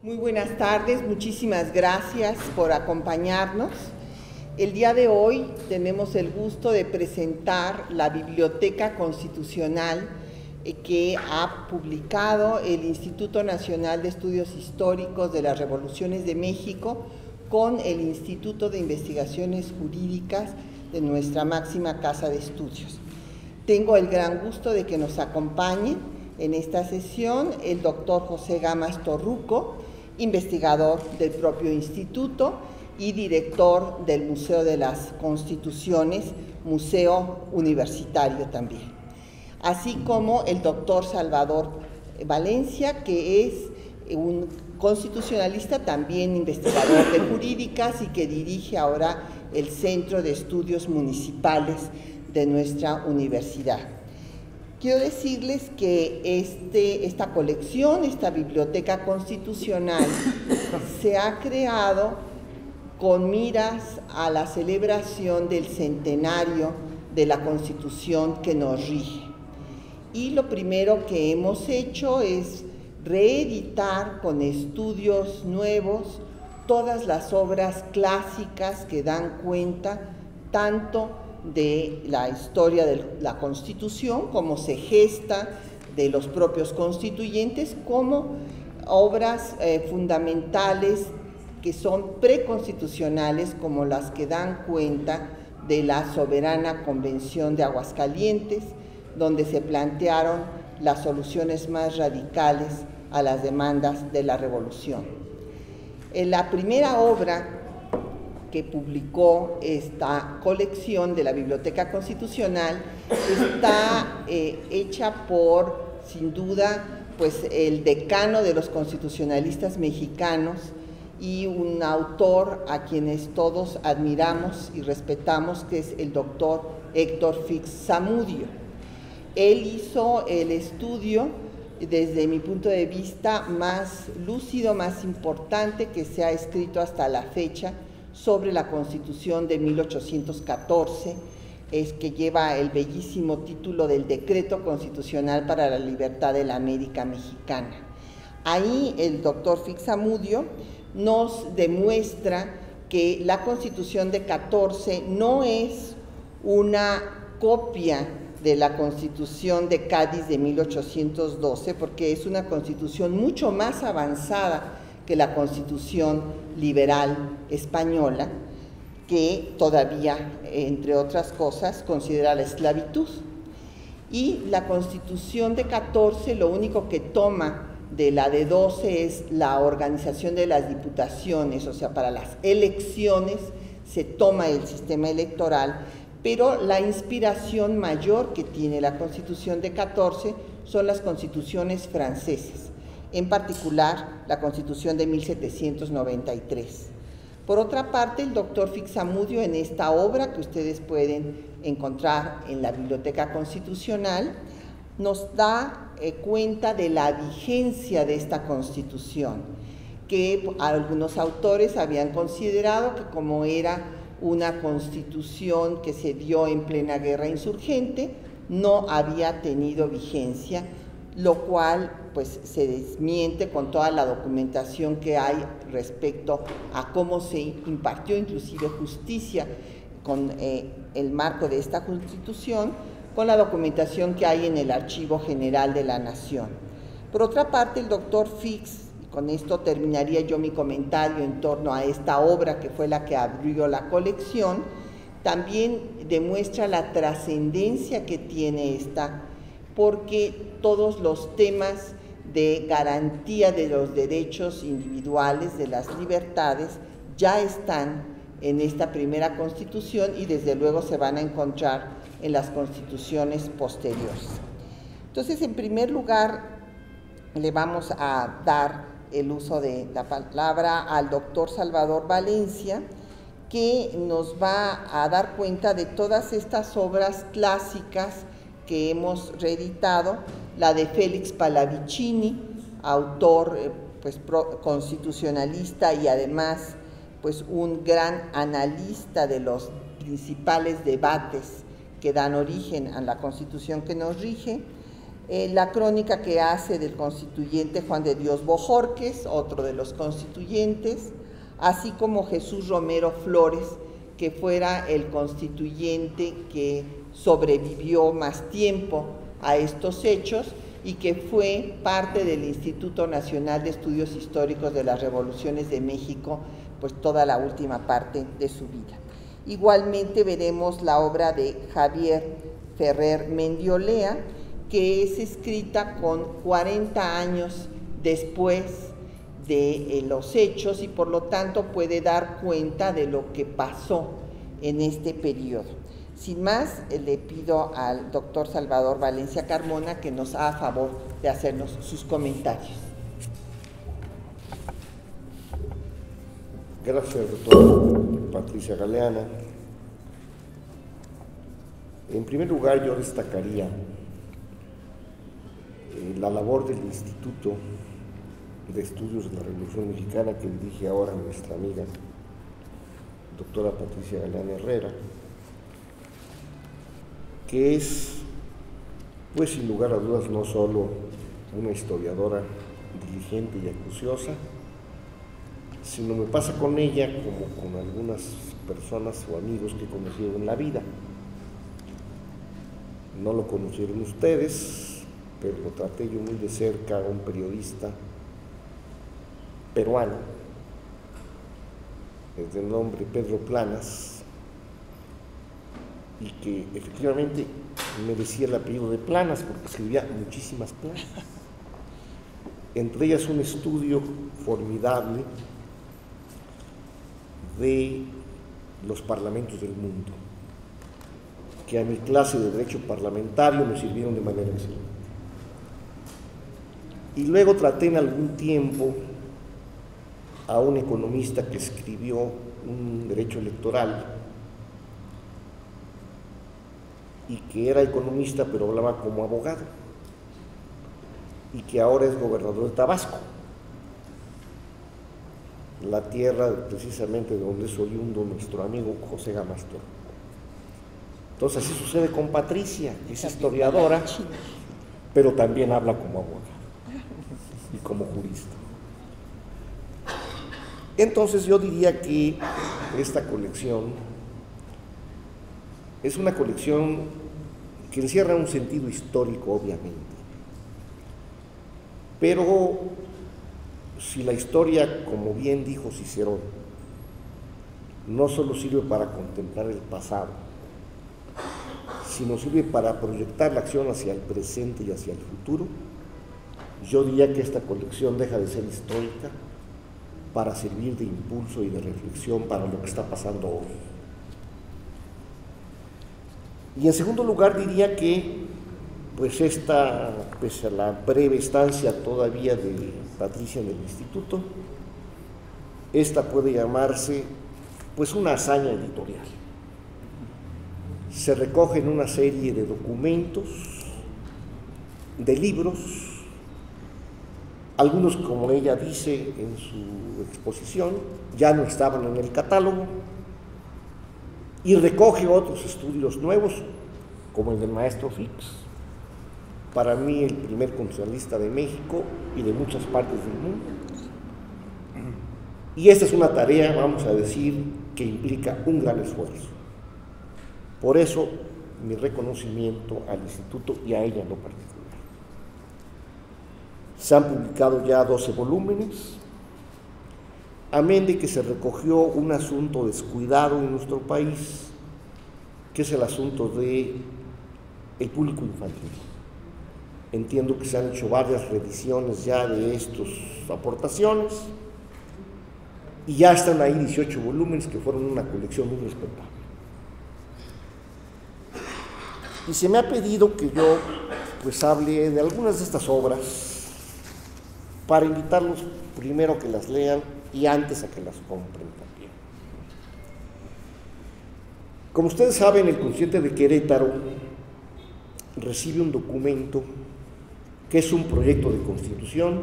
Muy buenas tardes, muchísimas gracias por acompañarnos. El día de hoy tenemos el gusto de presentar la Biblioteca Constitucional que ha publicado el Instituto Nacional de Estudios Históricos de las Revoluciones de México con el Instituto de Investigaciones Jurídicas de nuestra máxima casa de estudios. Tengo el gran gusto de que nos acompañe en esta sesión el doctor José Gamas Torruco, investigador del propio instituto y director del Museo de las Constituciones, museo universitario también. Así como el doctor Salvador Valencia, que es un constitucionalista, también investigador de jurídicas y que dirige ahora el Centro de Estudios Municipales de nuestra universidad. Quiero decirles que esta colección, esta biblioteca constitucional, se ha creado con miras a la celebración del centenario de la Constitución que nos rige. Y lo primero que hemos hecho es reeditar con estudios nuevos todas las obras clásicas que dan cuenta tanto de la historia de la Constitución, cómo se gesta, de los propios constituyentes, como obras fundamentales que son preconstitucionales, como las que dan cuenta de la soberana Convención de Aguascalientes, donde se plantearon las soluciones más radicales a las demandas de la Revolución. La primera obra que publicó esta colección de la Biblioteca Constitucional está hecha por, sin duda, pues el decano de los constitucionalistas mexicanos y un autor a quienes todos admiramos y respetamos, que es el doctor Héctor Fix Zamudio. Él hizo el estudio, desde mi punto de vista, más lúcido, más importante que se ha escrito hasta la fecha sobre la Constitución de 1814, que lleva el bellísimo título del Decreto Constitucional para la Libertad de la América Mexicana. Ahí el doctor Fix Zamudio nos demuestra que la Constitución de 14 no es una copia de la Constitución de Cádiz de 1812, porque es una constitución mucho más avanzada que la Constitución liberal española, que todavía, entre otras cosas, considera la esclavitud. Y la Constitución de 14 lo único que toma de la de 12 es la organización de las diputaciones, o sea, para las elecciones se toma el sistema electoral, pero la inspiración mayor que tiene la Constitución de 14 son las constituciones francesas, en particular la Constitución de 1793. Por otra parte, el doctor Fix Zamudio, en esta obra que ustedes pueden encontrar en la Biblioteca Constitucional, nos da cuenta de la vigencia de esta Constitución, que algunos autores habían considerado que, como era una Constitución que se dio en plena guerra insurgente, no había tenido vigencia, lo cual pues se desmiente con toda la documentación que hay respecto a cómo se impartió inclusive justicia con el marco de esta Constitución, con la documentación que hay en el Archivo General de la Nación. Por otra parte, el doctor Fix, con esto terminaría yo mi comentario en torno a esta obra que fue la que abrió la colección, también demuestra la trascendencia que tiene esta, porque todos los temas de garantía de los derechos individuales, de las libertades, ya están en esta primera Constitución y desde luego se van a encontrar en las constituciones posteriores. Entonces, en primer lugar, le vamos a dar el uso de la palabra al doctor Salvador Valencia, que nos va a dar cuenta de todas estas obras clásicas que hemos reeditado, la de Félix Pallavicini, autor constitucionalista y además pues un gran analista de los principales debates que dan origen a la Constitución que nos rige, La crónica que hace del constituyente Juan de Dios Bojorquez, otro de los constituyentes, así como Jesús Romero Flores, que fuera el constituyente que sobrevivió más tiempo a estos hechos y que fue parte del Instituto Nacional de Estudios Históricos de las Revoluciones de México, pues toda la última parte de su vida. Igualmente veremos la obra de Javier Ferrer Mendiolea, que es escrita con 40 años después de los hechos y por lo tanto puede dar cuenta de lo que pasó en este periodo. Sin más, le pido al doctor Salvador Valencia Carmona que nos haga favor de hacernos sus comentarios. Gracias, doctora Patricia Galeana. En primer lugar, yo destacaría la labor del Instituto de Estudios de la Revolución Mexicana que dirige ahora nuestra amiga doctora Patricia Galeana Herrera, que es, pues sin lugar a dudas, no solo una historiadora diligente y acuciosa, sino me pasa con ella como con algunas personas o amigos que he conocido en la vida. No lo conocieron ustedes, pero lo traté yo muy de cerca a un periodista peruano, de nombre Pedro Planas, y que efectivamente merecía el apellido de Planas porque escribía muchísimas planas, entre ellas un estudio formidable de los parlamentos del mundo, que a mi clase de Derecho Parlamentario me sirvieron de manera excelente. Y luego traté en algún tiempo a un economista que escribió un derecho electoral y que era economista pero hablaba como abogado y que ahora es gobernador de Tabasco, la tierra precisamente de donde es oriundo nuestro amigo José Gamastor. Entonces así sucede con Patricia, que es historiadora, pero también habla como abogado y como jurista. Entonces yo diría que esta colección es una colección que encierra un sentido histórico, obviamente, pero si la historia, como bien dijo Cicerón, no solo sirve para contemplar el pasado, sino sirve para proyectar la acción hacia el presente y hacia el futuro, yo diría que esta colección deja de ser histórica para servir de impulso y de reflexión para lo que está pasando hoy. Y en segundo lugar diría que pues esta, pese a la breve estancia todavía de Patricia en el instituto, esta puede llamarse pues una hazaña editorial. Se recogen una serie de documentos, de libros, algunos, como ella dice en su exposición, ya no estaban en el catálogo, y recoge otros estudios nuevos, como el del maestro Fix, para mí el primer constitucionalista de México y de muchas partes del mundo. Y esta es una tarea, vamos a decir, que implica un gran esfuerzo. Por eso, mi reconocimiento al instituto y a ella en lo particular. Se han publicado ya 12 volúmenes, amén de que se recogió un asunto descuidado en nuestro país, que es el asunto del público infantil. Entiendo que se han hecho varias reediciones ya de estas aportaciones, y ya están ahí 18 volúmenes que fueron una colección muy respetable. Y se me ha pedido que yo pues hable de algunas de estas obras para invitarlos primero a que las lean y antes a que las compren también. Como ustedes saben, el Constituyente de Querétaro recibe un documento que es un proyecto de constitución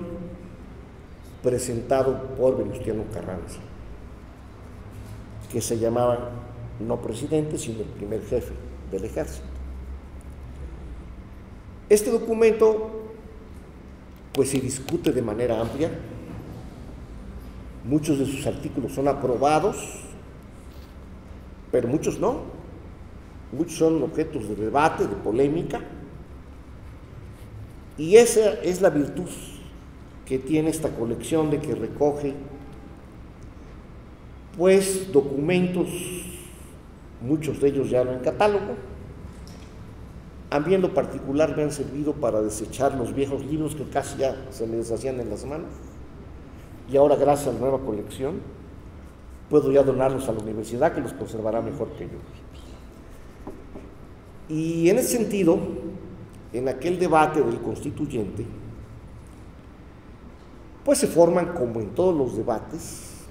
presentado por Venustiano Carranza, que se llamaba no presidente, sino el primer jefe del ejército. Este documento pues se discute de manera amplia, muchos de sus artículos son aprobados, pero muchos no, muchos son objetos de debate, de polémica, y esa es la virtud que tiene esta colección, de que recoge pues documentos, muchos de ellos ya no en catálogo. A mí en lo particular me han servido para desechar los viejos libros que casi ya se me deshacían en las manos, y ahora gracias a la nueva colección puedo ya donarlos a la universidad, que los conservará mejor que yo. Y en ese sentido, en aquel debate del constituyente, pues se forman, como en todos los debates,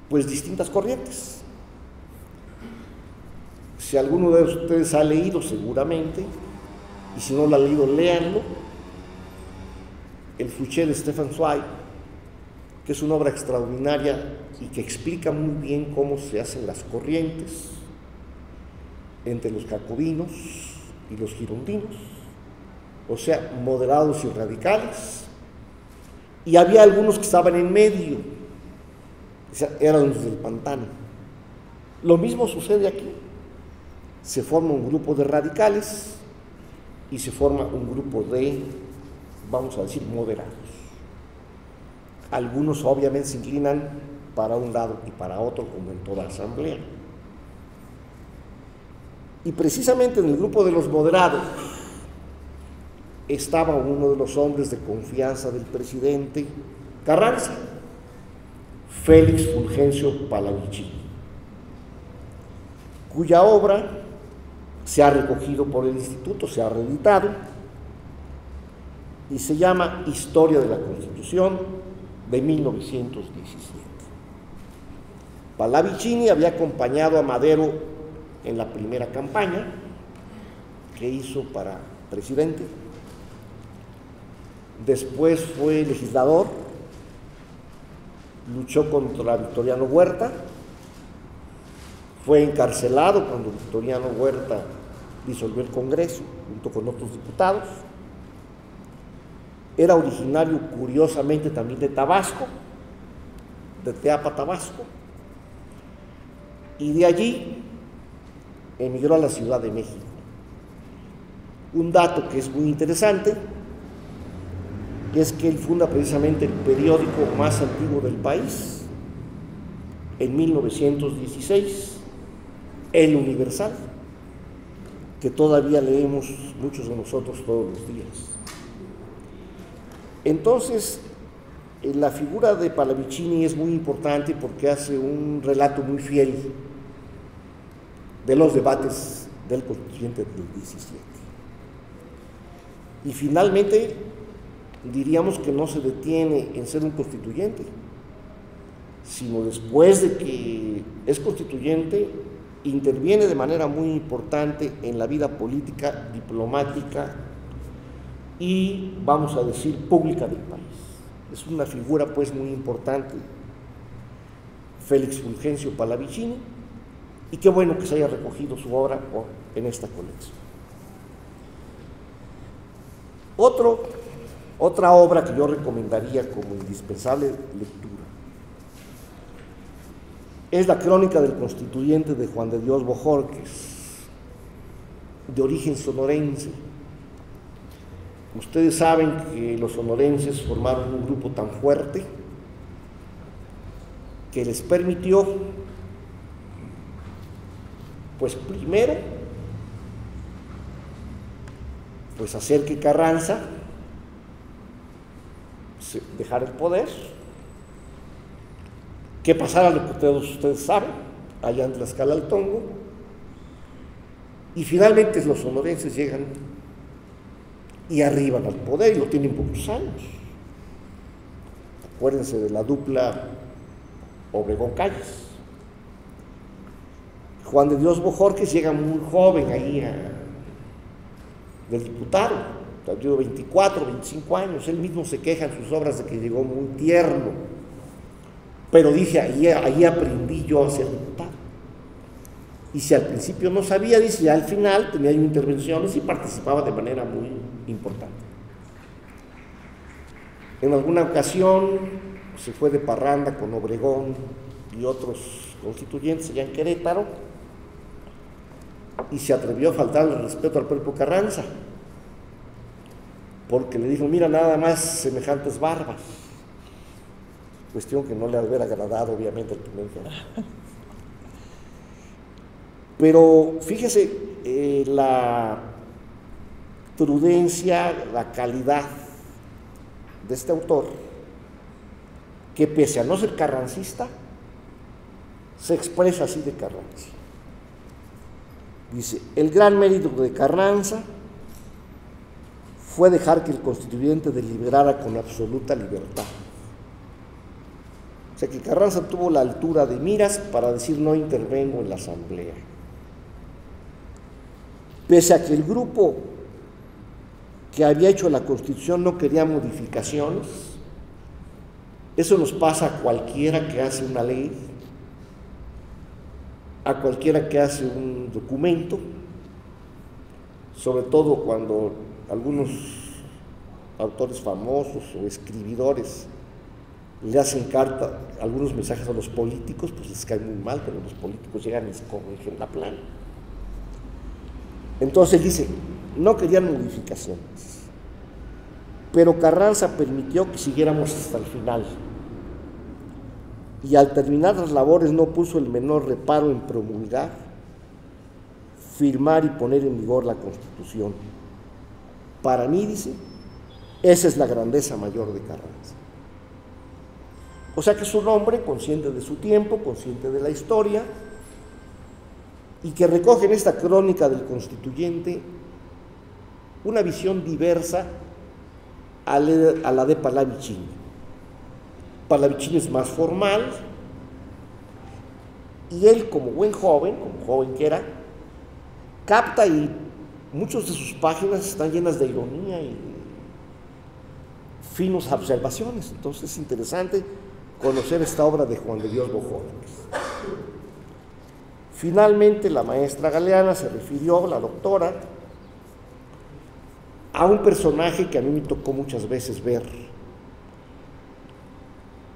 pues distintas corrientes. Si alguno de ustedes ha leído, seguramente, y si no lo ha leído, léanlo, el Fouché de Stefan Zweig, que es una obra extraordinaria y que explica muy bien cómo se hacen las corrientes entre los jacobinos y los girondinos, o sea, moderados y radicales, y había algunos que estaban en medio, o sea, eran los del pantano. Lo mismo sucede aquí, se forma un grupo de radicales y se forma un grupo de, vamos a decir, moderados. Algunos obviamente se inclinan para un lado y para otro, como en toda asamblea. Y precisamente en el grupo de los moderados estaba uno de los hombres de confianza del presidente Carranza, Félix Fulgencio Pallavicini, cuya obra se ha recogido por el instituto, se ha reeditado, y se llama Historia de la Constitución de 1917. Pallavicini había acompañado a Madero en la primera campaña que hizo para presidente. Después fue legislador, luchó contra Victoriano Huerta, fue encarcelado cuando Victoriano Huerta disolvió el Congreso junto con otros diputados. Era originario, curiosamente, también de Tabasco, de Teapa, Tabasco, y de allí emigró a la Ciudad de México. Un dato que es muy interesante es que él funda precisamente el periódico más antiguo del país, en 1916, El Universal, que todavía leemos muchos de nosotros todos los días. Entonces, la figura de Pallavicini es muy importante porque hace un relato muy fiel de los debates del constituyente del 17. Y finalmente, diríamos que no se detiene en ser un constituyente, sino después de que es constituyente, interviene de manera muy importante en la vida política, diplomática y, vamos a decir, pública del país. Es una figura pues muy importante, Félix Fulgencio Pallavicini, y qué bueno que se haya recogido su obra en esta colección. Otra obra que yo recomendaría como indispensable lectura es la Crónica del Constituyente de Juan de Dios Bojorquez, de origen sonorense. Ustedes saben que los sonorenses formaron un grupo tan fuerte que les permitió, pues primero, pues hacer que Carranza dejara el poder, que pasara lo que todos ustedes saben, allá en Tlaxcala al Tongo, y finalmente los sonorenses llegan y arriban al poder y lo tienen por muchos años. Acuérdense de la dupla Obregón-Calles. Juan de Dios Bojorquez llega muy joven ahí del diputado, tiene 24, 25 años, él mismo se queja en sus obras de que llegó muy tierno, pero dice, ahí aprendí yo a ser diputado. Y si al principio no sabía, dice, ya al final tenía intervenciones y participaba de manera muy importante. En alguna ocasión se fue de parranda con Obregón y otros constituyentes allá en Querétaro y se atrevió a faltarle el respeto al propio Carranza, porque le dijo, mira nada más semejantes barbas, cuestión que no le había agradado obviamente al primer día. Pero fíjese la prudencia, la calidad de este autor, que pese a no ser carrancista, se expresa así de Carranza. Dice, el gran mérito de Carranza fue dejar que el constituyente deliberara con absoluta libertad. O sea que Carranza tuvo la altura de miras para decir no intervengo en la asamblea. Pese a que el grupo que había hecho la Constitución no quería modificaciones, eso nos pasa a cualquiera que hace una ley, a cualquiera que hace un documento, sobre todo cuando algunos autores famosos o escribidores le hacen carta, algunos mensajes a los políticos, pues les cae muy mal, pero los políticos llegan y les corrigen la plana. Entonces dice, no querían modificaciones, pero Carranza permitió que siguiéramos hasta el final. Y al terminar las labores no puso el menor reparo en promulgar, firmar y poner en vigor la Constitución. Para mí, dice, esa es la grandeza mayor de Carranza. O sea que es un hombre consciente de su tiempo, consciente de la historia, y que recoge en esta crónica del constituyente una visión diversa a la de Pallavicini. Pallavicini es más formal, y él como joven que era, capta y muchas de sus páginas están llenas de ironía y finas observaciones. Entonces es interesante conocer esta obra de Juan de Dios Bojones. Finalmente la maestra Galeana se refirió, la doctora, a un personaje que a mí me tocó muchas veces ver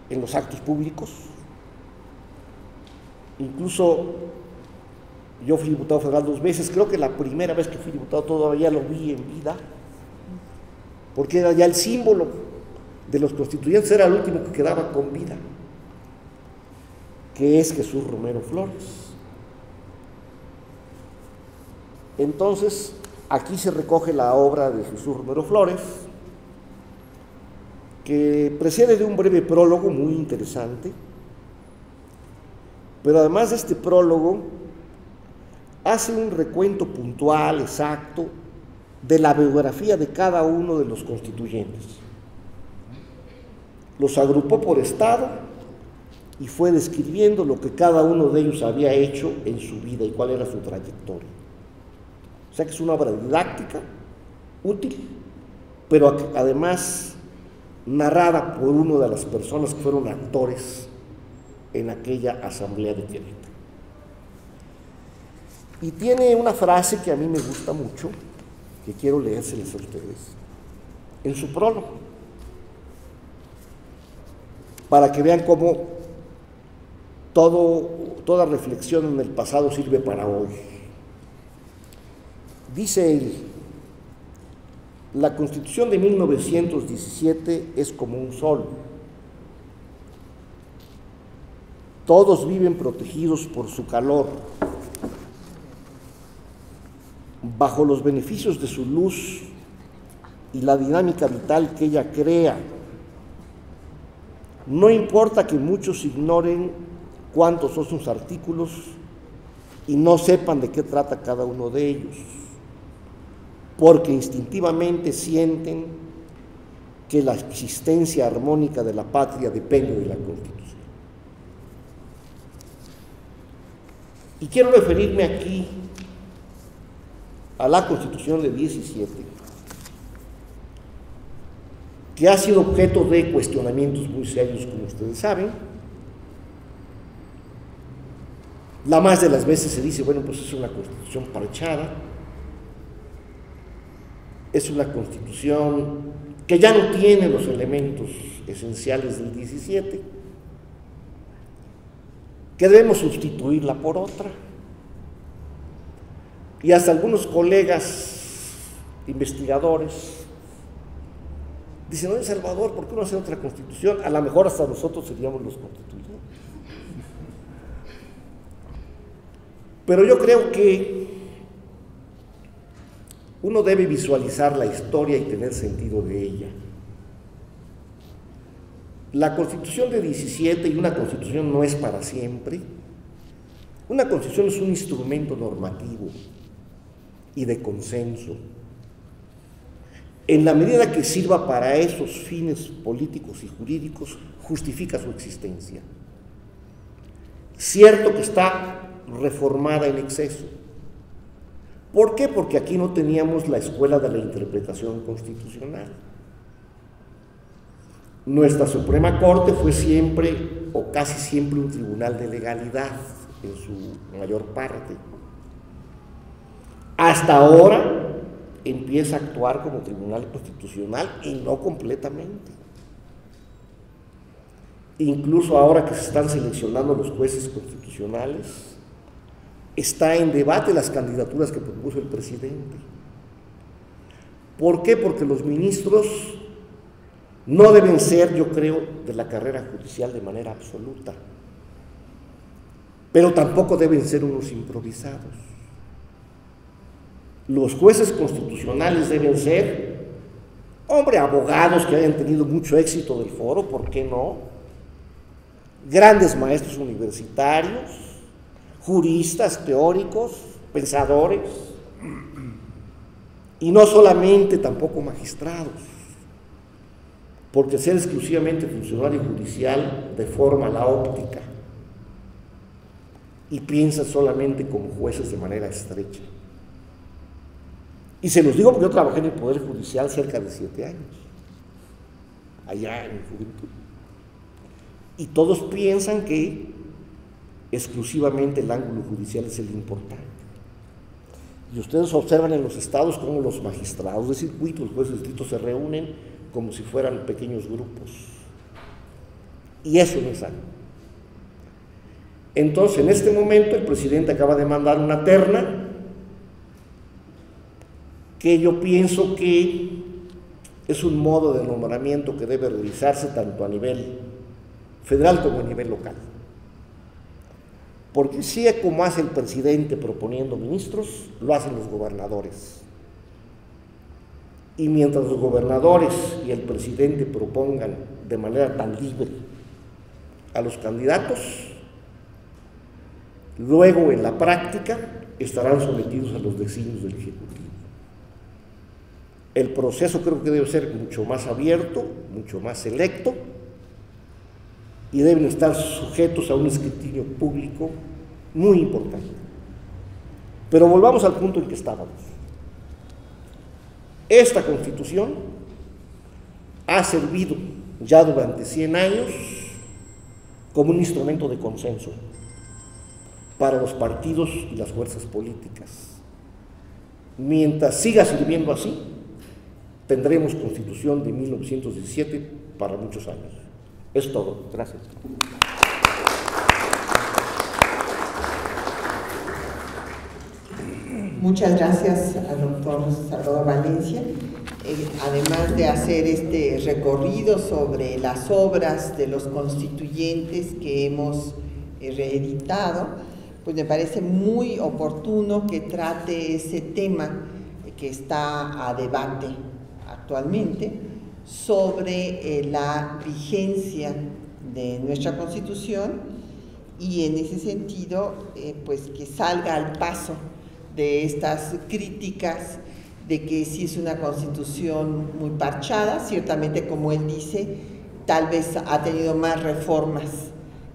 en los actos públicos. Incluso yo fui diputado federal 2 veces, creo que la primera vez que fui diputado todavía lo vi en vida, porque era ya el símbolo de los constituyentes, era el último que quedaba con vida, que es Jesús Romero Flores. Entonces, aquí se recoge la obra de Jesús Romero Flores, que precede de un breve prólogo muy interesante, pero además de este prólogo, hace un recuento puntual, exacto, de la biografía de cada uno de los constituyentes. Los agrupó por estado y fue describiendo lo que cada uno de ellos había hecho en su vida y cuál era su trayectoria. O sea que es una obra didáctica, útil, pero además narrada por una de las personas que fueron actores en aquella asamblea de Querétaro. Y tiene una frase que a mí me gusta mucho, que quiero leérseles a ustedes, en su prólogo, para que vean cómo toda reflexión en el pasado sirve para hoy. Dice él, la Constitución de 1917 es como un sol. Todos viven protegidos por su calor, bajo los beneficios de su luz y la dinámica vital que ella crea. No importa que muchos ignoren cuántos son sus artículos y no sepan de qué trata cada uno de ellos, porque instintivamente sienten que la existencia armónica de la patria depende de la Constitución. Y quiero referirme aquí a la Constitución de 17, que ha sido objeto de cuestionamientos muy serios, como ustedes saben, La más de las veces se dice, bueno, pues es una constitución parchada, es una constitución que ya no tiene los elementos esenciales del 17, que debemos sustituirla por otra. Y hasta algunos colegas investigadores dicen, oye, Salvador, ¿por qué no hacer otra constitución? A lo mejor hasta nosotros seríamos los constituyentes. Pero yo creo que uno debe visualizar la historia y tener sentido de ella. La Constitución de 17 y una Constitución no es para siempre. Una Constitución es un instrumento normativo y de consenso. En la medida que sirva para esos fines políticos y jurídicos, justifica su existencia. Cierto que está reformada en exceso. ¿Por qué? Porque aquí no teníamos la escuela de la interpretación constitucional. Nuestra Suprema Corte fue siempre, o casi siempre, un tribunal de legalidad en su mayor parte. Hasta ahora empieza a actuar como tribunal constitucional y no completamente. Incluso ahora que se están seleccionando los jueces constitucionales, está en debate las candidaturas que propuso el presidente. ¿Por qué? Porque los ministros no deben ser, yo creo, de la carrera judicial de manera absoluta, pero tampoco deben ser unos improvisados. Los jueces constitucionales deben ser, hombre, abogados que hayan tenido mucho éxito del foro, ¿por qué no? Grandes maestros universitarios, juristas, teóricos, pensadores, y no solamente tampoco magistrados, porque ser exclusivamente funcionario judicial deforma la óptica y piensa solamente como jueces de manera estrecha. Y se los digo porque yo trabajé en el Poder Judicial cerca de 7 años, allá en mi juventud, y todos piensan que exclusivamente el ángulo judicial es el importante. Y ustedes observan en los estados cómo los magistrados de circuito, los jueces de distrito se reúnen como si fueran pequeños grupos. Y eso no es sano. Entonces, en este momento, el presidente acaba de mandar una terna que yo pienso que es un modo de nombramiento que debe realizarse tanto a nivel federal como a nivel local. Porque si es como hace el presidente proponiendo ministros, lo hacen los gobernadores. Y mientras los gobernadores y el presidente propongan de manera tan libre a los candidatos, luego en la práctica estarán sometidos a los designios del Ejecutivo. El proceso creo que debe ser mucho más abierto, mucho más selecto, y deben estar sujetos a un escrutinio público muy importante. Pero volvamos al punto en que estábamos. Esta Constitución ha servido ya durante 100 años como un instrumento de consenso para los partidos y las fuerzas políticas. Mientras siga sirviendo así, tendremos Constitución de 1917 para muchos años. Es todo. Gracias. Muchas gracias al doctor Salvador Valencia. Además de hacer este recorrido sobre las obras de los constituyentes que hemos reeditado, pues me parece muy oportuno que trate ese tema que está a debate actualmente, sobre la vigencia de nuestra Constitución y en ese sentido pues que salga al paso de estas críticas de que sí es una Constitución muy parchada. Ciertamente, como él dice, tal vez ha tenido más reformas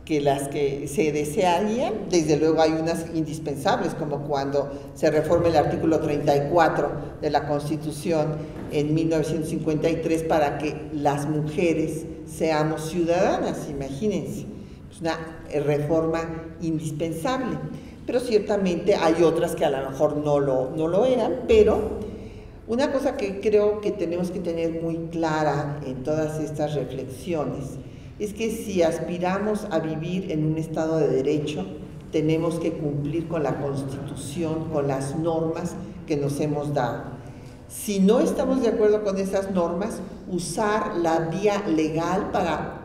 que las que se desearían. Desde luego hay unas indispensables, como cuando se reforma el artículo 34 de la Constitución en 1953 para que las mujeres seamos ciudadanas, imagínense. Es una reforma indispensable. Pero ciertamente hay otras que a lo mejor no lo eran, pero una cosa que creo que tenemos que tener muy clara en todas estas reflexiones es que si aspiramos a vivir en un Estado de Derecho, tenemos que cumplir con la Constitución, con las normas que nos hemos dado. Si no estamos de acuerdo con esas normas, usar la vía legal para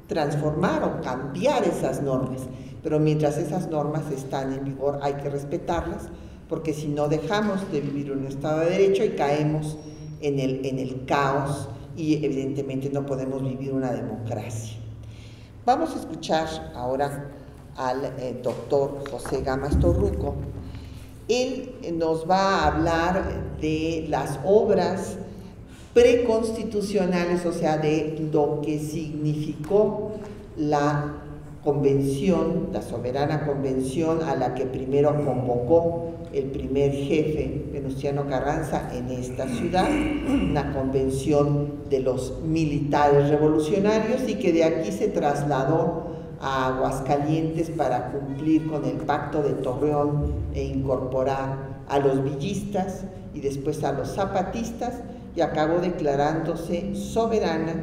transformar o cambiar esas normas. Pero mientras esas normas están en vigor hay que respetarlas, porque si no dejamos de vivir un Estado de Derecho y caemos en el caos y evidentemente no podemos vivir una democracia. Vamos a escuchar ahora al doctor José Gamas Torruco. Él nos va a hablar de las obras preconstitucionales, o sea, de lo que significó la convención, la soberana convención a la que primero convocó el primer jefe, Venustiano Carranza, en esta ciudad, una convención de los militares revolucionarios, y que de aquí se trasladó a Aguascalientes para cumplir con el Pacto de Torreón e incorporar a los villistas y después a los zapatistas, y acabó declarándose soberana,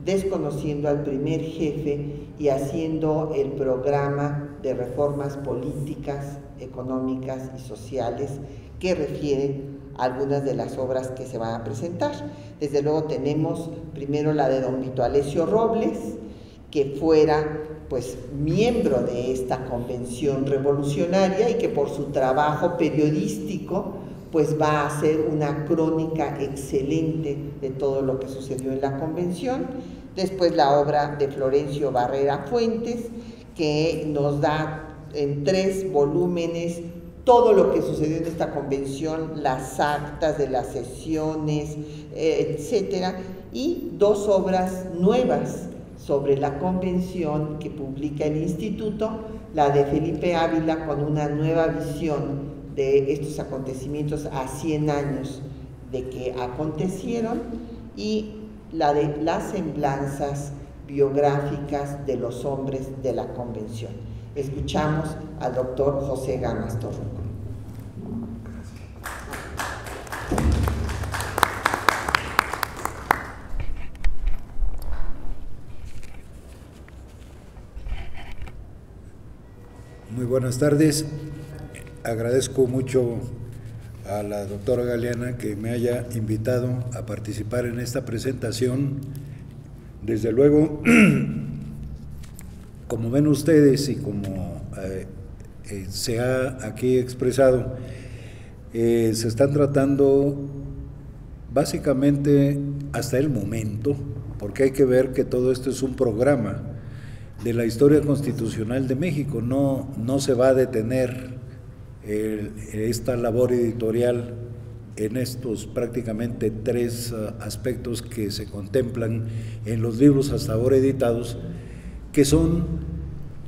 desconociendo al primer jefe y haciendo el programa de reformas políticas, económicas y sociales que refieren a algunas de las obras que se van a presentar. Desde luego tenemos primero la de don Vito Alessio Robles, que fuera pues miembro de esta convención revolucionaria y que por su trabajo periodístico pues va a hacer una crónica excelente de todo lo que sucedió en la convención. Después la obra de Florencio Barrera Fuentes, que nos da en 3 volúmenes todo lo que sucedió en esta convención, las actas de las sesiones, etcétera, y 2 obras nuevas sobre la convención que publica el Instituto, la de Felipe Ávila con una nueva visión de estos acontecimientos a 100 años de que acontecieron, y la de las semblanzas biográficas de los hombres de la convención. Escuchamos al doctor José Gamas Torruco. Muy buenas tardes. Agradezco mucho a la doctora Galeana que me haya invitado a participar en esta presentación. Desde luego, como ven ustedes y como se ha aquí expresado, se están tratando básicamente hasta el momento, porque hay que ver que todo esto es un programa de la historia constitucional de México. No se va a detener esta labor editorial en estos prácticamente 3 aspectos que se contemplan en los libros hasta ahora editados, que son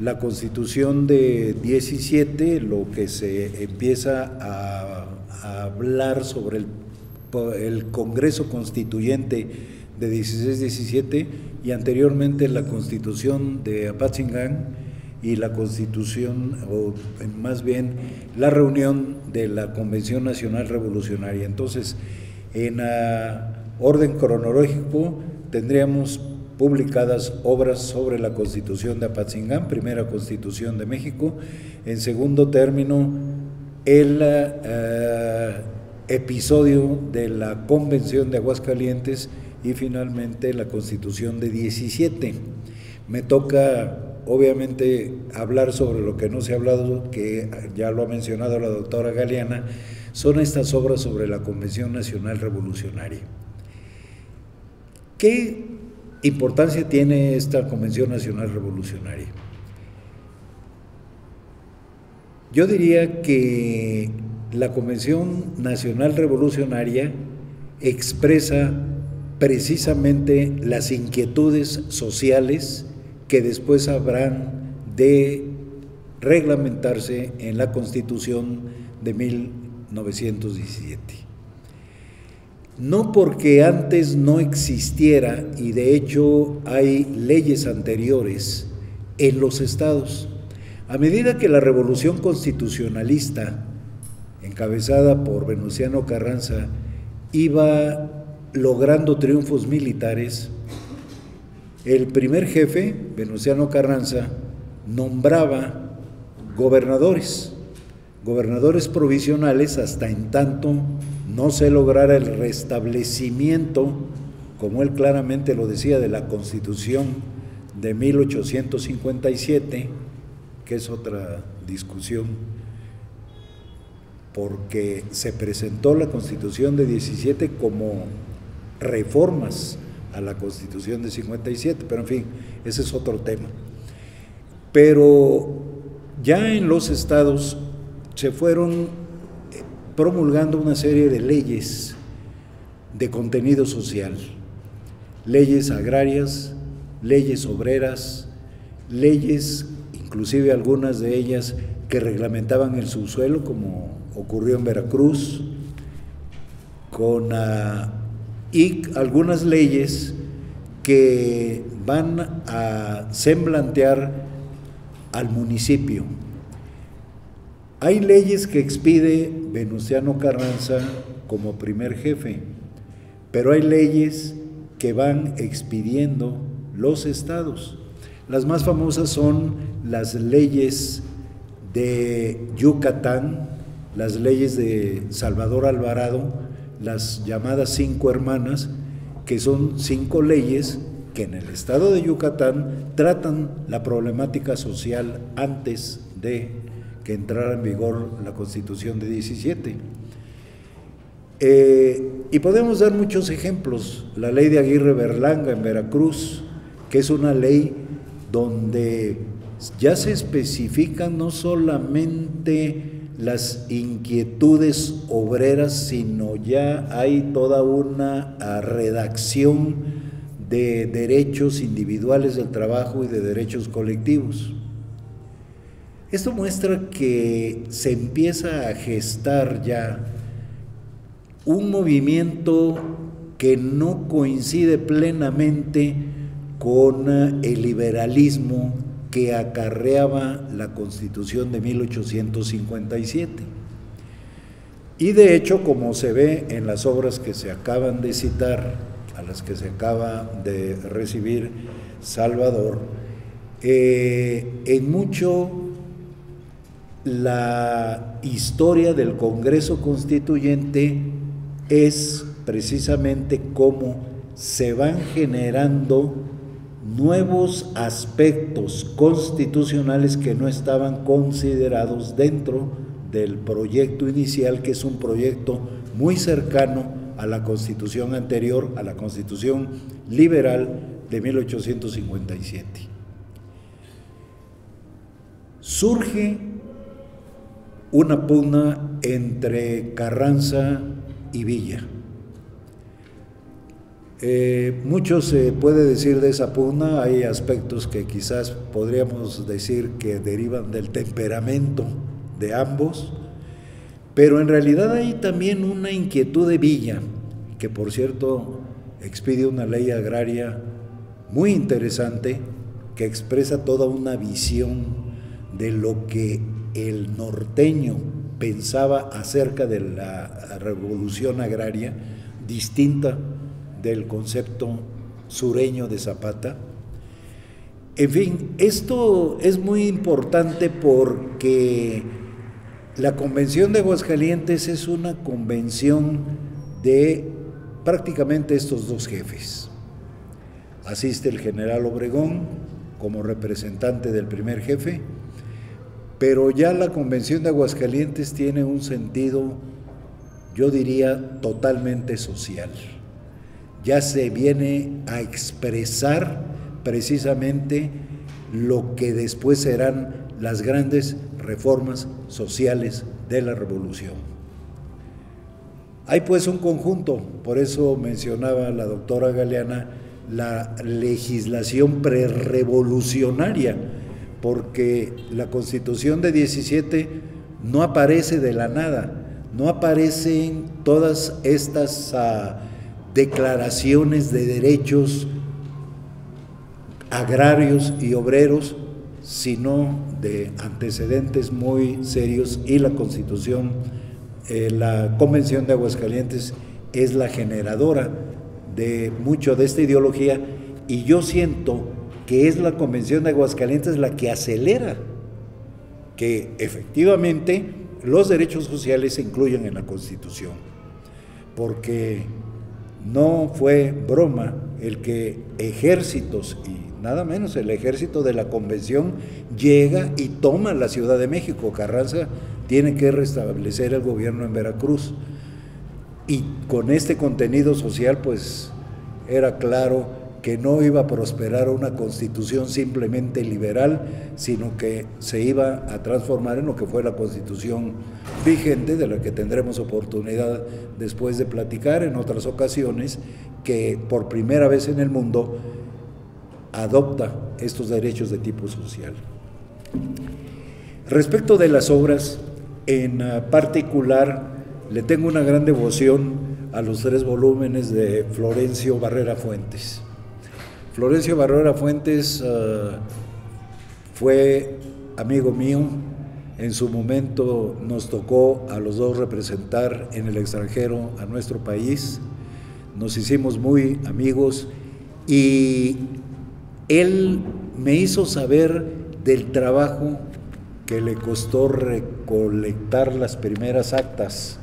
la Constitución de 17, lo que se empieza a hablar sobre el Congreso Constituyente de 16-17, y anteriormente la Constitución de Apatzingán y la Constitución, o más bien la reunión de la Convención Nacional Revolucionaria. Entonces, en orden cronológico tendríamos publicadas obras sobre la Constitución de Apatzingán, primera Constitución de México; en segundo término, el episodio de la Convención de Aguascalientes, y finalmente la Constitución de 17. Me toca obviamente hablar sobre lo que no se ha hablado, que ya lo ha mencionado la doctora Galeana, son estas obras sobre la Convención Nacional Revolucionaria. ¿Qué importancia tiene esta Convención Nacional Revolucionaria? Yo diría que la Convención Nacional Revolucionaria expresa precisamente las inquietudes sociales que después habrán de reglamentarse en la Constitución de 1917. No porque antes no existiera, y de hecho hay leyes anteriores en los estados. A medida que la revolución constitucionalista, encabezada por Venustiano Carranza, iba logrando triunfos militares, el primer jefe, Venustiano Carranza, nombraba gobernadores provisionales hasta en tanto no se lograra el restablecimiento, como él claramente lo decía, de la Constitución de 1857, que es otra discusión, porque se presentó la Constitución de 17 como reformas a la Constitución de 57, pero en fin, ese es otro tema. Pero ya en los estados se fueron promulgando una serie de leyes de contenido social, leyes agrarias, leyes obreras, leyes, inclusive algunas de ellas que reglamentaban el subsuelo, como ocurrió en Veracruz, y algunas leyes que van a semblantear al municipio. Hay leyes que expide Venustiano Carranza como primer jefe, pero hay leyes que van expidiendo los estados. Las más famosas son las leyes de Yucatán, las leyes de Salvador Alvarado, las llamadas 5 hermanas, que son 5 leyes que en el estado de Yucatán tratan la problemática social antes de que entrara en vigor la Constitución de 17. Y podemos dar muchos ejemplos. La ley de Aguirre Berlanga en Veracruz, que es una ley donde ya se especifican no solamente las inquietudes obreras, sino ya hay toda una redacción de derechos individuales del trabajo y de derechos colectivos. Esto muestra que se empieza a gestar ya un movimiento que no coincide plenamente con el liberalismo que acarreaba la Constitución de 1857. Y de hecho, como se ve en las obras que se acaban de citar, a las que se acaba de recibir Salvador, en mucho la historia del Congreso Constituyente es precisamente cómo se van generando nuevos aspectos constitucionales que no estaban considerados dentro del proyecto inicial, que es un proyecto muy cercano a la Constitución anterior, a la Constitución liberal de 1857. Surge una pugna entre Carranza y Villa. Mucho se puede decir de esa pugna. Hay aspectos que quizás podríamos decir que derivan del temperamento de ambos, pero en realidad hay también una inquietud de Villa, que por cierto expide una ley agraria muy interesante que expresa toda una visión de lo que el norteño pensaba acerca de la revolución agraria, distinta del concepto sureño de Zapata. En fin, esto es muy importante porque la Convención de Aguascalientes es una convención de prácticamente estos dos jefes. Asiste el general Obregón como representante del primer jefe, pero ya la Convención de Aguascalientes tiene un sentido, yo diría, totalmente social. Ya se viene a expresar precisamente lo que después serán las grandes reformas sociales de la revolución. Hay pues un conjunto, por eso mencionaba la doctora Galeana la legislación prerrevolucionaria, porque la Constitución de 17 no aparece de la nada, no aparecen todas estas declaraciones de derechos agrarios y obreros sino de antecedentes muy serios, y la Constitución, la Convención de Aguascalientes es la generadora de mucho de esta ideología, y yo siento que es la Convención de Aguascalientes la que acelera que efectivamente los derechos sociales se incluyan en la Constitución, porque no fue broma el que ejércitos, y nada menos el ejército de la Convención, llega y toma la Ciudad de México. Carranza tiene que restablecer el gobierno en Veracruz, y con este contenido social pues era claro que no iba a prosperar una constitución simplemente liberal, sino que se iba a transformar en lo que fue la constitución vigente, de la que tendremos oportunidad después de platicar en otras ocasiones, que por primera vez en el mundo adopta estos derechos de tipo social. Respecto de las obras, en particular, le tengo una gran devoción a los 3 volúmenes de Florencio Barrera Fuentes. Florencio Barrera Fuentes fue amigo mío. En su momento nos tocó a los dos representar en el extranjero a nuestro país. Nos hicimos muy amigos y él me hizo saber del trabajo que le costó recolectar las primeras actas,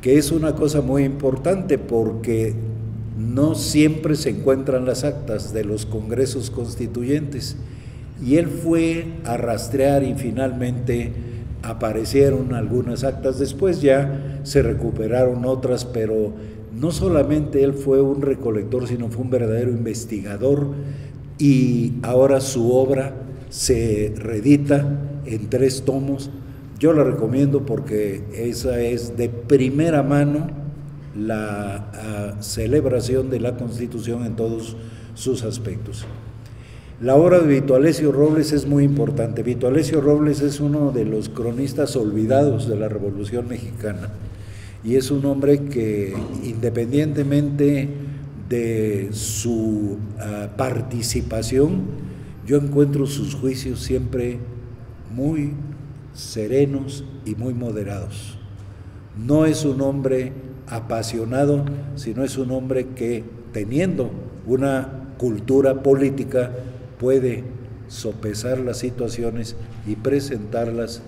que es una cosa muy importante porque no siempre se encuentran las actas de los congresos constituyentes, y él fue a rastrear y finalmente aparecieron algunas actas. Después ya se recuperaron otras, pero no solamente él fue un recolector, sino fue un verdadero investigador, y ahora su obra se reedita en 3 tomos. Yo la recomiendo porque esa es de primera mano la celebración de la Constitución en todos sus aspectos. La obra de Vito Alessio Robles es muy importante. Vito Alessio Robles es uno de los cronistas olvidados de la Revolución Mexicana, y es un hombre que, independientemente de su participación, yo encuentro sus juicios siempre muy serenos y muy moderados. No es un hombre apasionado, sino es un hombre que, teniendo una cultura política, puede sopesar las situaciones y presentarlas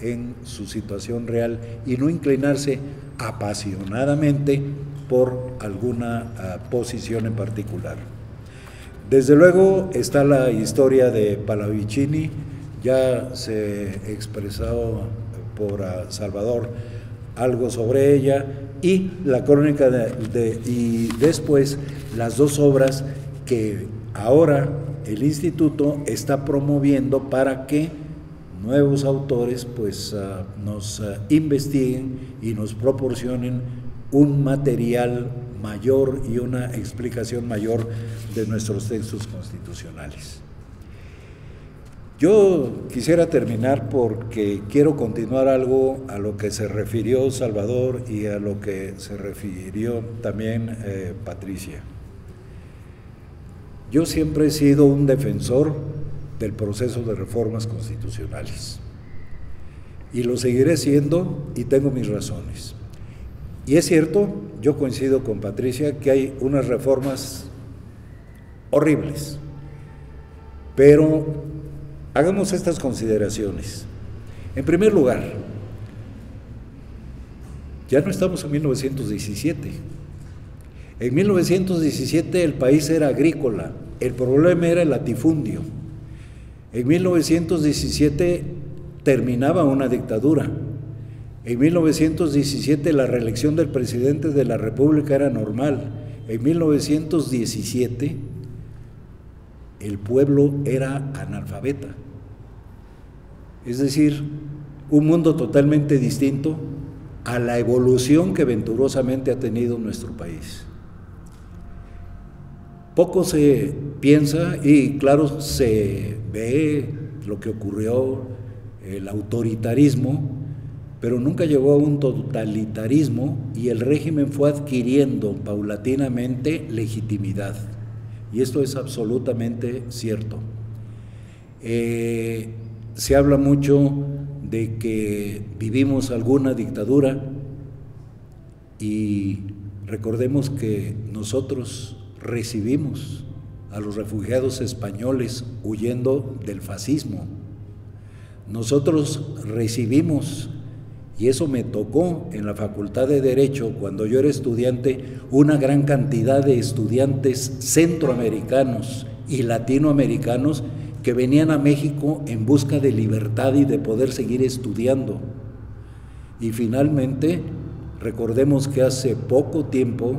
en su situación real, y no inclinarse apasionadamente por alguna posición en particular. Desde luego está la historia de Pallavicini, ya se expresó por Salvador algo sobre ella, y la crónica y después las 2 obras que ahora el instituto está promoviendo para que nuevos autores pues nos investiguen y nos proporcionen un material mayor y una explicación mayor de nuestros textos constitucionales. Yo quisiera terminar porque quiero continuar algo a lo que se refirió Salvador y a lo que se refirió también Patricia. Yo siempre he sido un defensor del proceso de reformas constitucionales, y lo seguiré siendo, y tengo mis razones. Y es cierto, yo coincido con Patricia, que hay unas reformas horribles, pero hagamos estas consideraciones. En primer lugar, ya no estamos en 1917. En 1917 el país era agrícola, el problema era el latifundio. En 1917 terminaba una dictadura. En 1917 la reelección del presidente de la República era normal. En 1917 el pueblo era analfabeta. Es decir, un mundo totalmente distinto a la evolución que venturosamente ha tenido nuestro país. Poco se piensa, y claro, se ve lo que ocurrió, el autoritarismo, pero nunca llegó a un totalitarismo, y el régimen fue adquiriendo paulatinamente legitimidad. Y esto es absolutamente cierto. Se habla mucho de que vivimos alguna dictadura y recordemos que nosotros recibimos a los refugiados españoles huyendo del fascismo. Nosotros recibimos, y eso me tocó en la Facultad de Derecho cuando yo era estudiante, una gran cantidad de estudiantes centroamericanos y latinoamericanos que venían a México en busca de libertad y de poder seguir estudiando. Y finalmente, recordemos que hace poco tiempo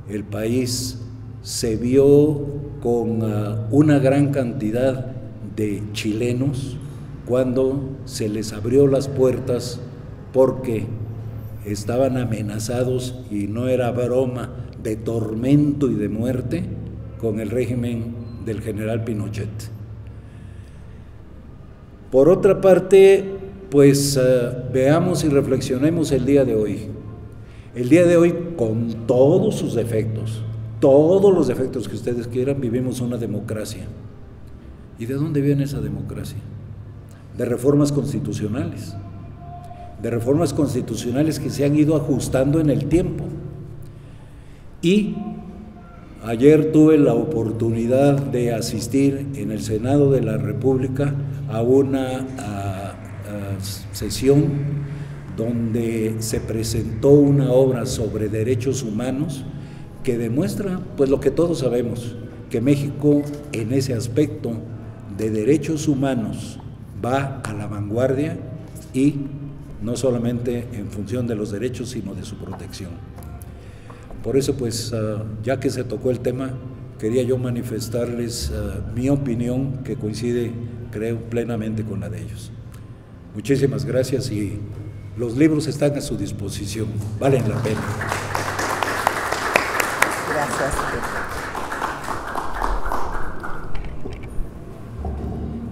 el país se vio con una gran cantidad de chilenos cuando se les abrió las puertas porque estaban amenazados, y no era broma, de tormento y de muerte con el régimen del general Pinochet. Por otra parte, pues veamos y reflexionemos el día de hoy. El día de hoy, con todos sus defectos, todos los defectos que ustedes quieran, vivimos una democracia. ¿Y de dónde viene esa democracia? De reformas constitucionales. De reformas constitucionales que se han ido ajustando en el tiempo. Y ayer tuve la oportunidad de asistir en el Senado de la República a una sesión donde se presentó una obra sobre derechos humanos que demuestra pues lo que todos sabemos, que México en ese aspecto de derechos humanos va a la vanguardia, y no solamente en función de los derechos, sino de su protección. Por eso, pues, ya que se tocó el tema, quería yo manifestarles mi opinión, que coincide, creo, plenamente con la de ellos. Muchísimas gracias, y los libros están a su disposición, valen la pena. Gracias.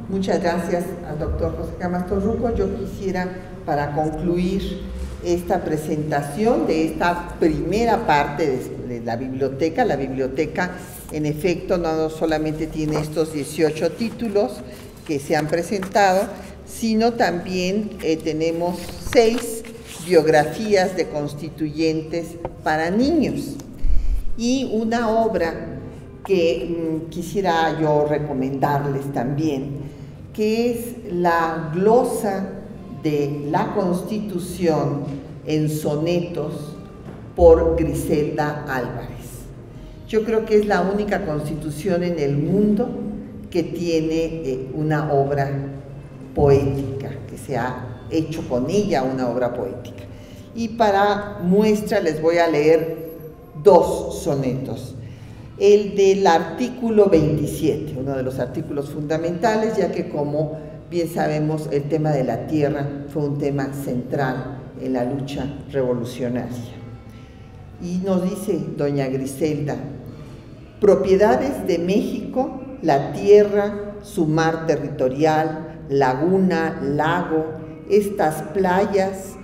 Muchas gracias al doctor José Camacho Torruco. Yo quisiera, para concluir esta presentación de esta primera parte de la biblioteca en efecto no solamente tiene estos 18 títulos que se han presentado, sino también tenemos 6 biografías de constituyentes para niños, y una obra que quisiera yo recomendarles también, que es la glosa de la Constitución en sonetos por Griselda Álvarez. Yo creo que es la única constitución en el mundo que tiene una obra poética, que se ha hecho con ella una obra poética. Y para muestra les voy a leer 2 sonetos. El del artículo 27, uno de los artículos fundamentales, ya que, como bien sabemos, el tema de la tierra fue un tema central en la lucha revolucionaria. Y nos dice doña Griselda: propiedades de México, la tierra, su mar territorial, laguna, lago, estas playas,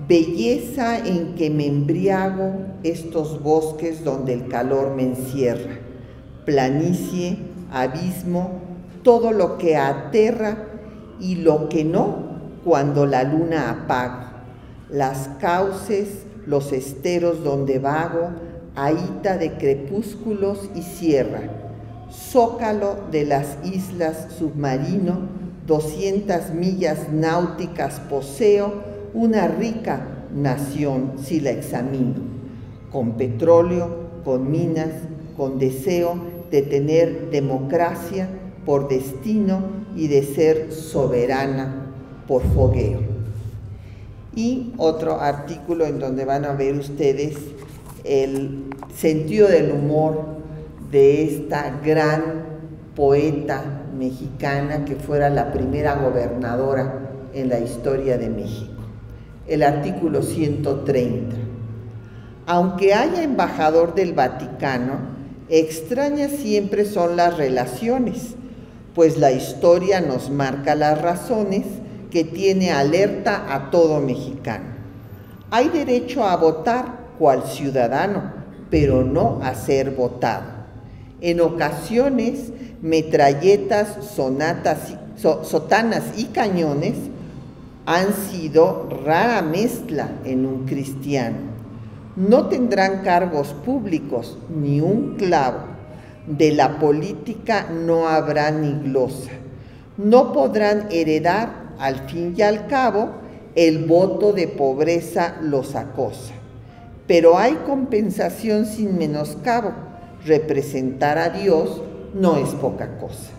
belleza en que me embriago, estos bosques donde el calor me encierra, planicie, abismo, todo lo que aterra y lo que no cuando la luna apaga, las cauces, los esteros donde vago, ahita de crepúsculos y sierra, zócalo de las islas submarino, 200 millas náuticas poseo, una rica nación si la examino, con petróleo, con minas, con deseo de tener democracia por destino y de ser soberana por fogueo. Y otro artículo en donde van a ver ustedes el sentido del humor de esta gran poeta mexicana que fuera la primera gobernadora en la historia de México. El artículo 130. Aunque haya embajador del Vaticano, extrañas siempre son las relaciones, pues la historia nos marca las razones que tiene alerta a todo mexicano. Hay derecho a votar cual ciudadano, pero no a ser votado. En ocasiones, metralletas, sonatas sotanas y cañones han sido rara mezcla en un cristiano. No tendrán cargos públicos ni un clavo. De la política no habrá ni glosa. No podrán heredar, al fin y al cabo, el voto de pobreza los acosa. Pero hay compensación sin menoscabo. Representar a Dios no es poca cosa.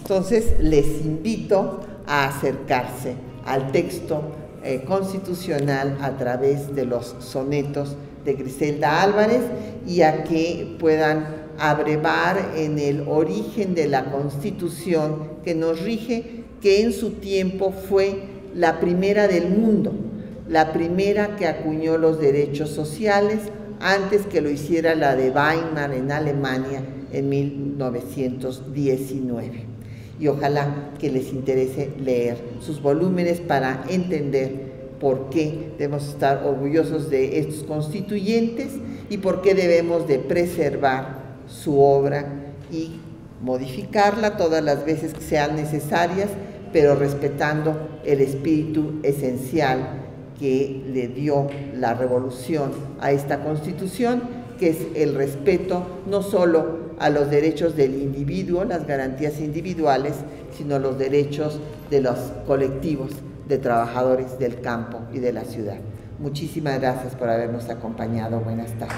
Entonces, les invito a acercarse al texto constitucional a través de los sonetos de Griselda Álvarez y a que puedan abrevar en el origen de la Constitución que nos rige, que en su tiempo fue la primera del mundo, la primera que acuñó los derechos sociales, antes que lo hiciera la de Weimar en Alemania en 1919. Y ojalá que les interese leer sus volúmenes para entender por qué debemos estar orgullosos de estos constituyentes y por qué debemos de preservar su obra y modificarla todas las veces que sean necesarias, pero respetando el espíritu esencial que le dio la revolución a esta Constitución, que es el respeto no solo a los derechos del individuo, las garantías individuales, sino los derechos de los colectivos de trabajadores del campo y de la ciudad. Muchísimas gracias por habernos acompañado. Buenas tardes.